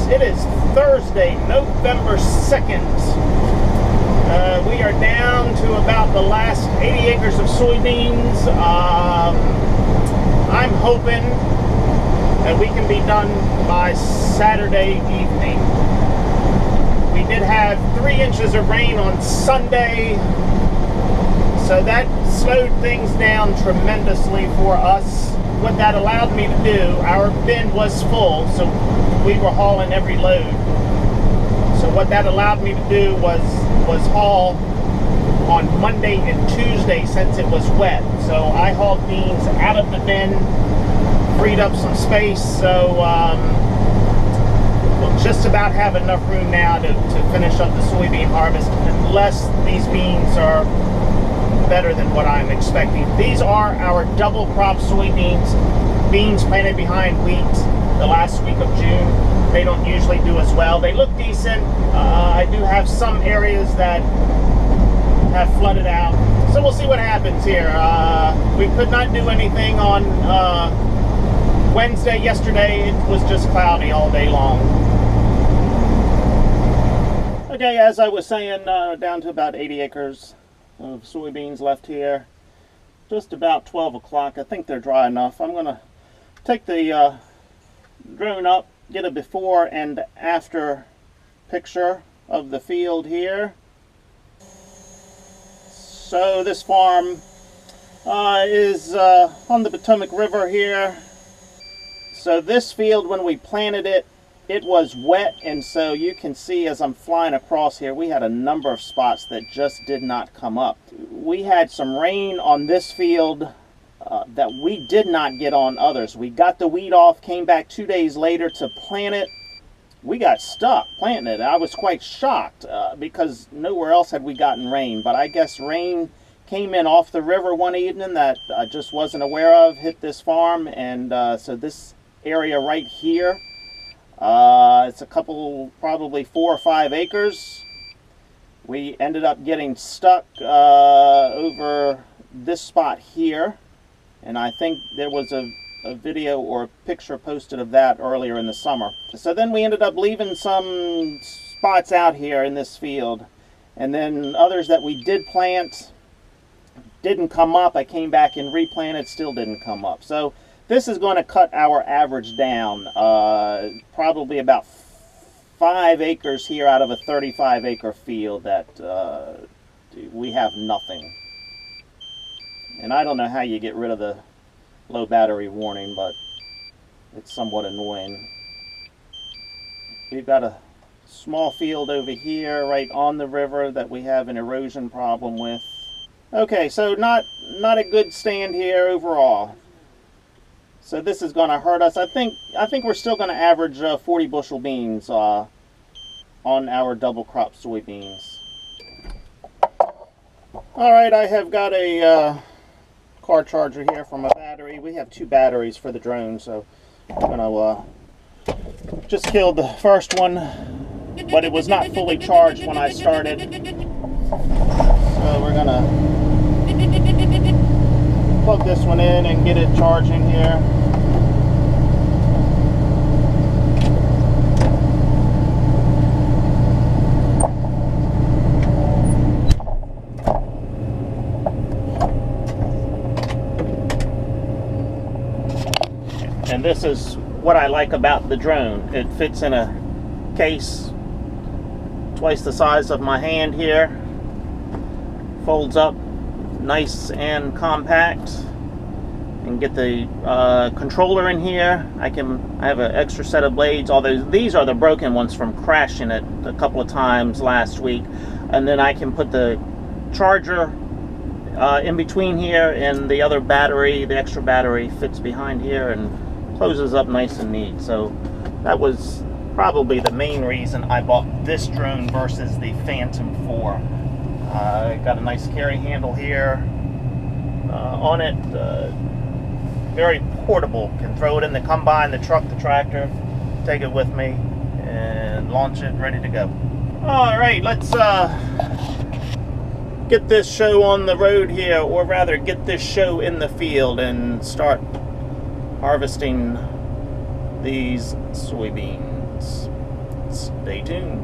It is Thursday, November 2nd. We are down to about the last 80 acres of soybeans. I'm hoping that we can be done by Saturday evening. We did have 3 inches of rain on Sunday, so that slowed things down tremendously for us. What that allowed me to do, our bin was full, so we were hauling every load. So what that allowed me to do was haul on Monday and Tuesday since it was wet. So I hauled beans out of the bin, freed up some space, so we'll just about have enough room now to finish up the soybean harvest, unless these beans are better than what I'm expecting. These are our double crop soybeans, beans planted behind wheat the last week of June. They don't usually do as well. They look decent. I do have some areas that have flooded out, so we'll see what happens here. We could not do anything on Wednesday. Yesterday it was just cloudy all day long. Okay, as I was saying, down to about 80 acres of soybeans left here. Just about 12 o'clock. I think they're dry enough. I'm going to take the drone up, get a before and after picture of the field here. So this farm is on the Potomac River here. So this field, when we planted it, it was wet, and so you can see as I'm flying across here, we had a number of spots that just did not come up. We had some rain on this field that we did not get on others. We got the weed off, came back 2 days later to plant it. We got stuck planting it. I was quite shocked because nowhere else had we gotten rain, but I guess rain came in off the river one evening that I just wasn't aware of, hit this farm, and so this area right here, it's a couple, probably 4 or 5 acres. We ended up getting stuck over this spot here, and I think there was a video or a picture posted of that earlier in the summer. So then we ended up leaving some spots out here in this field, and then others that we did plant didn't come up. I came back and replanted, still didn't come up. So this is going to cut our average down, probably about 5 acres here out of a 35 acre field that we have nothing. And I don't know how you get rid of the low battery warning, but it's somewhat annoying. We've got a small field over here right on the river that we have an erosion problem with. Okay, so not a good stand here overall. So this is going to hurt us. I think we're still going to average 40 bushel beans on our double crop soybeans. All right, I have got a car charger here from a battery. We have 2 batteries for the drone, so I'm going to just killed the first one, but it was not fully charged when I started. So we're going to plug this one in and get it charging here. And this is what I like about the drone. It fits in a case twice the size of my hand here. Folds up nice and compact. And get the controller in here. I have an extra set of blades, although these are the broken ones from crashing it a couple of times last week. And then I can put the charger in between here, and the other battery, the extra battery, fits behind here and closes up nice and neat. So that was probably the main reason I bought this drone versus the Phantom 4. Got a nice carry handle here on it. Very portable. Can throw it in the combine, the truck, the tractor, take it with me, and launch it, ready to go. All right, let's get this show on the road here, or rather get this show in the field and start harvesting these soybeans. Stay tuned.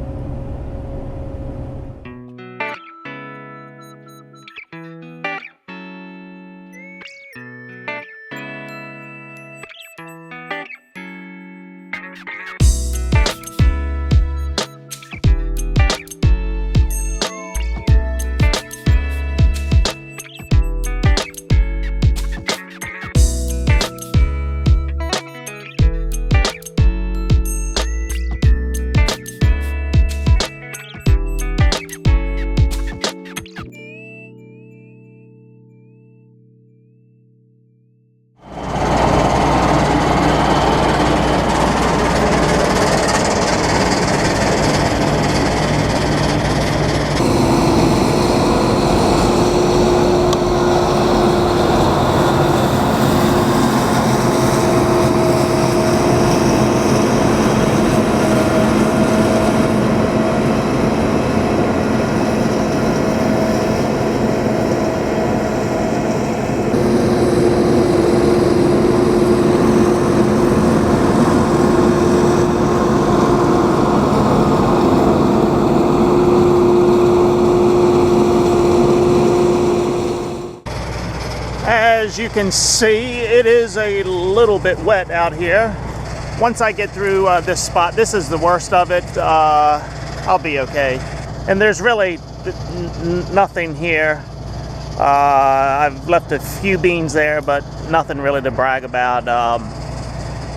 As you can see, it is a little bit wet out here. Once I get through this spot, this is the worst of it, I'll be okay. And there's really nothing here. I've left a few beans there, but nothing really to brag about.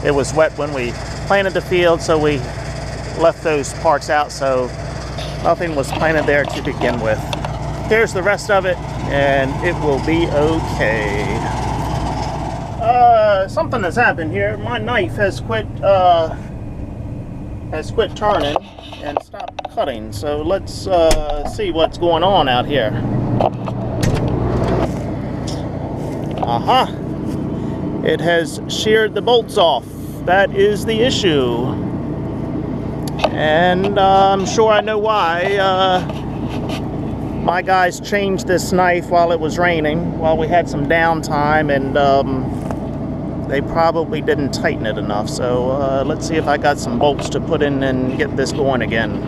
It was wet when we planted the field, so we left those parts out, so nothing was planted there to begin with. Here's the rest of it, and it will be okay. Something has happened here. My knife has quit turning and stopped cutting. So let's see what's going on out here. Aha! It has sheared the bolts off. That is the issue. And I'm sure I know why. My guys changed this knife while it was raining, while we had some downtime, and they probably didn't tighten it enough. So let's see if I got some bolts to put in and get this going again.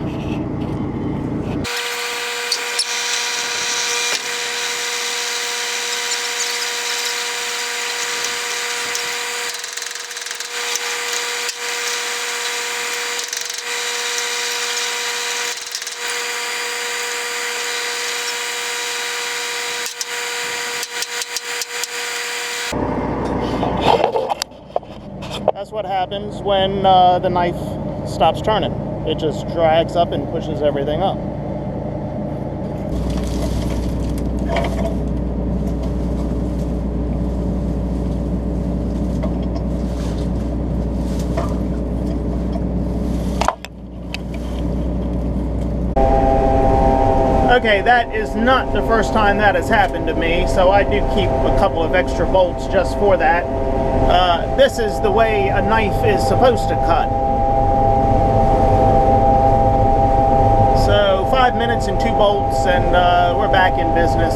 That's what happens when the knife stops turning. It just drags up and pushes everything up. Okay, that is not the first time that has happened to me, so I do keep a couple of extra bolts just for that. This is the way a knife is supposed to cut. So 5 minutes and 2 bolts, and we're back in business.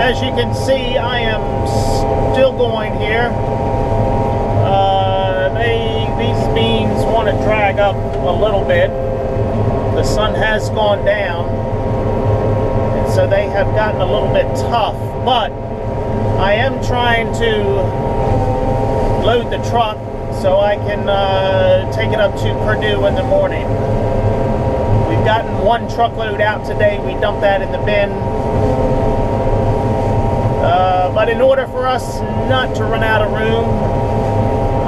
As you can see, I am still going here. These beans want to drag up a little bit. The sun has gone down, and so they have gotten a little bit tough, but I am trying to load the truck so I can take it up to Purdue in the morning. We've gotten 1 truckload out today. We dumped that in the bin. But in order for us not to run out of room,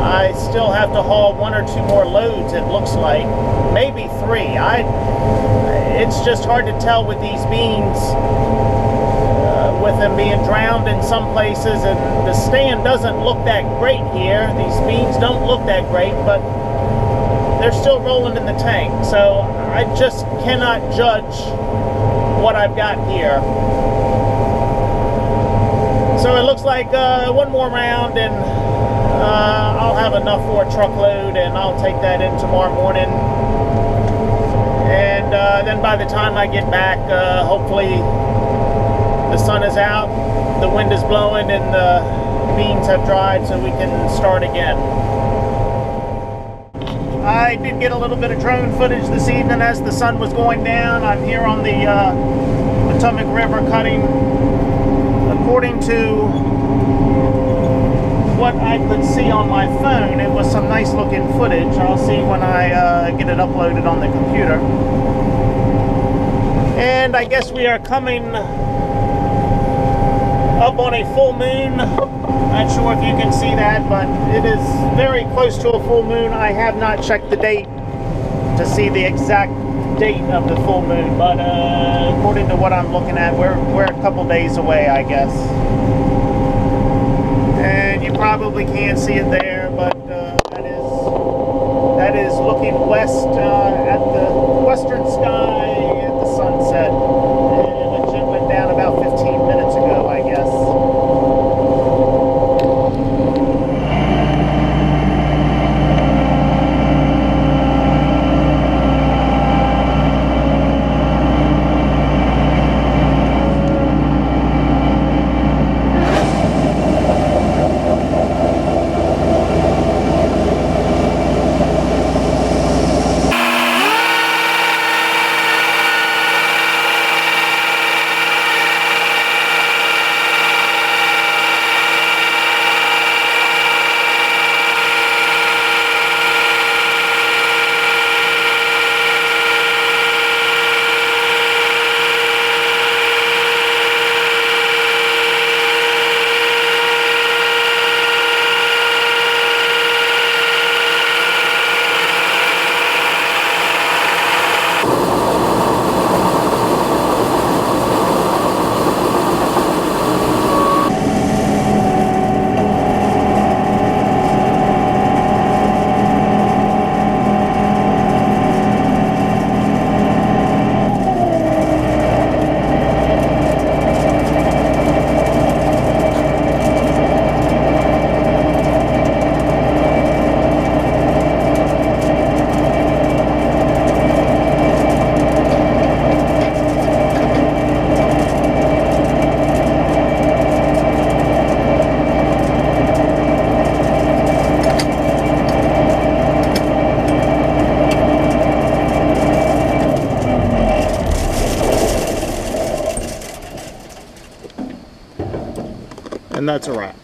I still have to haul 1 or 2 more loads, it looks like. Maybe 3. It's just hard to tell with these beans, with them being drowned in some places, and the stand doesn't look that great here. These beans don't look that great, but they're still rolling in the tank. So I just cannot judge what I've got here. So it looks like 1 more round and I'll have enough for a truckload, and I'll take that in tomorrow morning. And then by the time I get back, hopefully the sun is out, the wind is blowing, and the beans have dried so we can start again. I did get a little bit of drone footage this evening as the sun was going down. I'm here on the Potomac River cutting. According to what I could see on my phone, it was some nice looking footage. I'll see when I get it uploaded on the computer. And I guess we are coming up on a full moon. Not sure if you can see that, but it is very close to a full moon. I have not checked the date to see the exact date of the full moon, but according to what I'm looking at, we're a couple days away, I guess. And you probably can't see it there, but that is looking west at the western sky at the sunset. And it went down about 15 minutes ago, I guess. And that's a wrap.